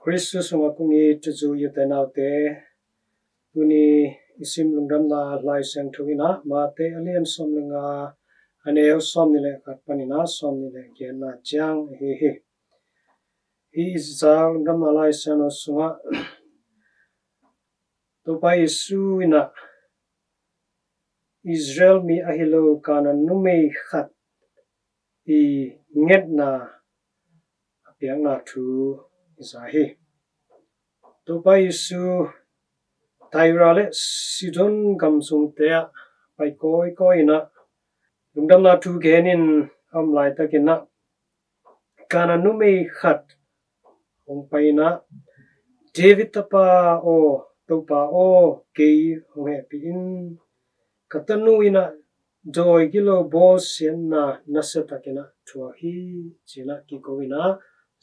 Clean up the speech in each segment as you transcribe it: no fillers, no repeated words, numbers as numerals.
Christus nga kungi tuju yutenaute kuni isim lungdam na lai sang thugina mate alien som nga aneo som nile katpanina som nile gena chang he is zau lungdam na lai sang no sunga to pai su ina Israel mi ahilo kana numei khat I nget na apiang na thu izahi to pai su Tairale sidon gamsung tea pai koi na lungdam na thu genin lai takina kana numei khat ong pai na David tapa o topa o kei hong happy in katanu ina joy kilo boss sian na nasatakina thua hi china ki koina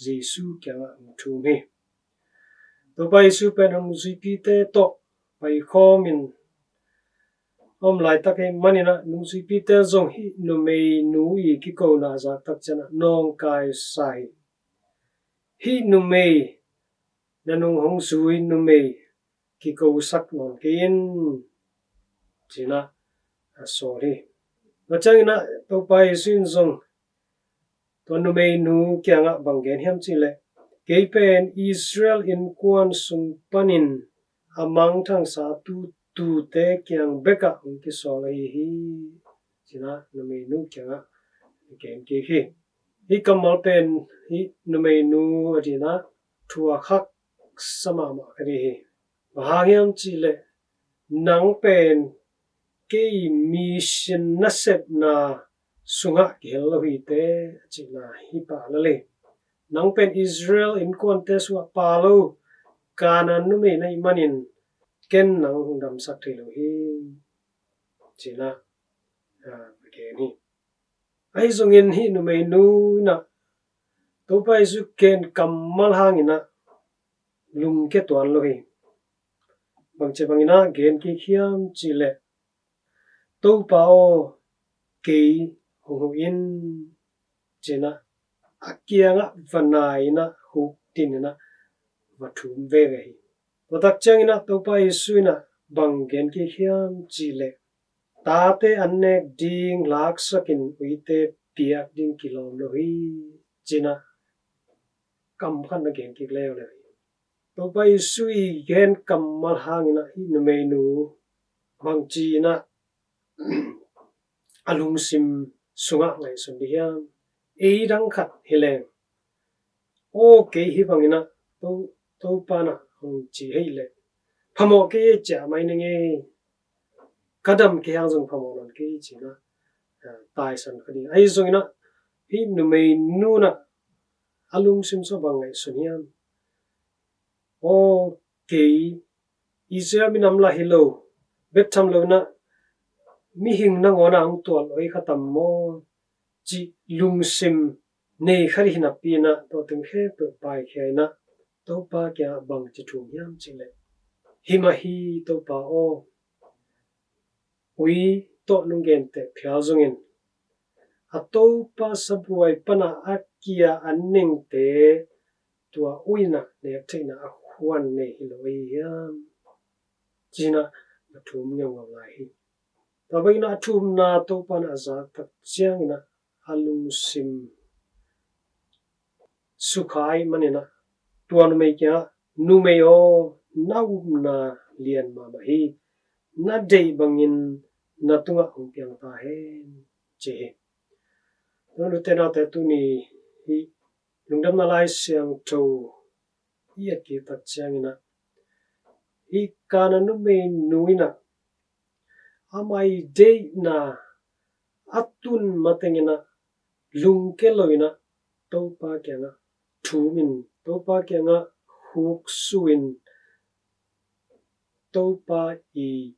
Jesu kya thu me to pai su pen hong zipi te to pai khomin lai takai manina nung zipi te zong hi no mei nu I ki ko na za tak chana nong kai sai hi nu mei nanung hong zui nu mei ki ko sak non kin china sorry nachangina to pai sin zong to nu mei nu kya nga banggen hiam chile keipen Israel in kwan sung panin amang thang sa tu te kyang beka ong ki solai hi china nu mei nu kya nga ken ki hi kamal pen hi nu mei nu adina thua khak sama ma kari hi bahagyam chile nang pen kei mission na sep na sunga khelo hi te china hi pa lale nang pen Israel in contest wa palo kana nu me nai manin ken nang dam sak thelo hi china ke ni ai zongin hi nu me nu na to pai su ken kamal hangina lung ke tuan lo hi bangche bangina gen ki khiam chile to pao kei ho in china akianga vanaina hu tinina vathum ve ve hi potak changina to pai suina banggen ki khiam chile tate anne ding lak sakin uite piak ding kilom lo hi china kam khan na gen ki leo le to pai sui gen kamal hangina hi nu mei nu bang china alung sim sunga ngai sun hiam dang khat hileng o ke hi bangina to pana hong chi heile phamo ke cha mai nge kadam ke hang jong phamo non ke china tai san khadi ai zongina hi nu mei nu na alung sim so bangai suniam o ke Israel minam la hilo bet tham lo na mi hing na ngona ang tual oi khatam mo chi lung sim nei khari hina pina to ting khe pe pai khaina to pa kya bang chi thu yam chile hima hi to pa o ui to nungen te phya zongin ato pa sabuai pana akia anning te tua uina ne theina a khwan ne hiloi yam china thum nyang lai hi tabaina thum na to pana za tak chiangina alung sim sukhai manina tuan mei kya nu mei o nau na lian ma hi na dei bangin na tunga ong piang ta he che no lu te na te tu ni hi lungdam na lai siang tho hi ki tak chiangina hi kana nu mei nuina amai dei na atun matengina lungkeloina topa kyanga thumin topa kyanga huk suin topa I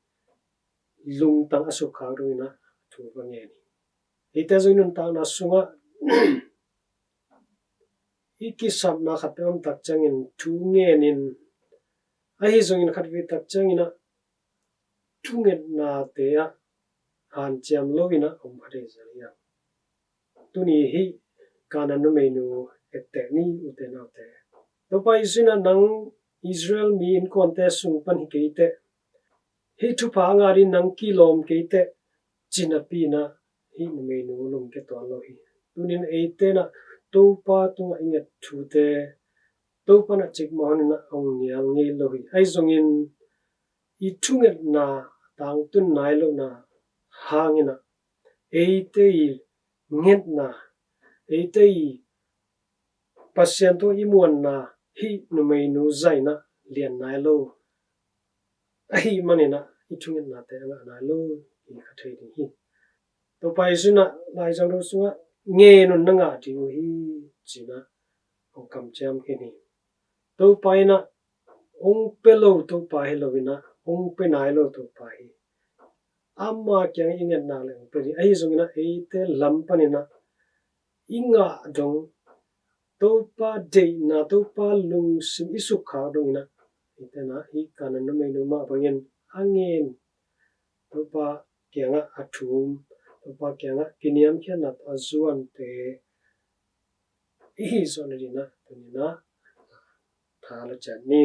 lungtang asukha roina thu bangeni ita zoinun ta na sunga ikisap na khatam tak changin thu ngenin ahi zongin khatwi tak changina thunget na te a han cham lovina om phare zalia tuni hi kana nu menu ette ni ute na te to pa isuna nang Israel mi in konte sung pan hi keite hi thu pa nga ri nang kilom keite china pi na hi me nu lum ke to lo hi tunin eite na to pa tunga inget thu te to pa na chik mon na ong niang nge lo hi ai zongin I thunget na tang tun nai lo na hangina eite I nget na eite I pasien to imuan na hi nu me nu zai na lian nai lo ai manina I thunget na te nga nai lo hi ka thei ding hi to pai suna lai jang ro sunga nge nun na nga ti hi china ong kam cham ke ni to pai na ong pe lo to pai lo ina ong pe nai lo to pai amma kyang inget na le pe ri ai zong ina eite lam panina inga dong to pa de na to pa lung sim isu kha dong ina ite na hi kanan no me no ma bangin angin to pa kyanga athum to pa kyanga kiniam khen na azuan te hi zon ri na tunina thala chan ni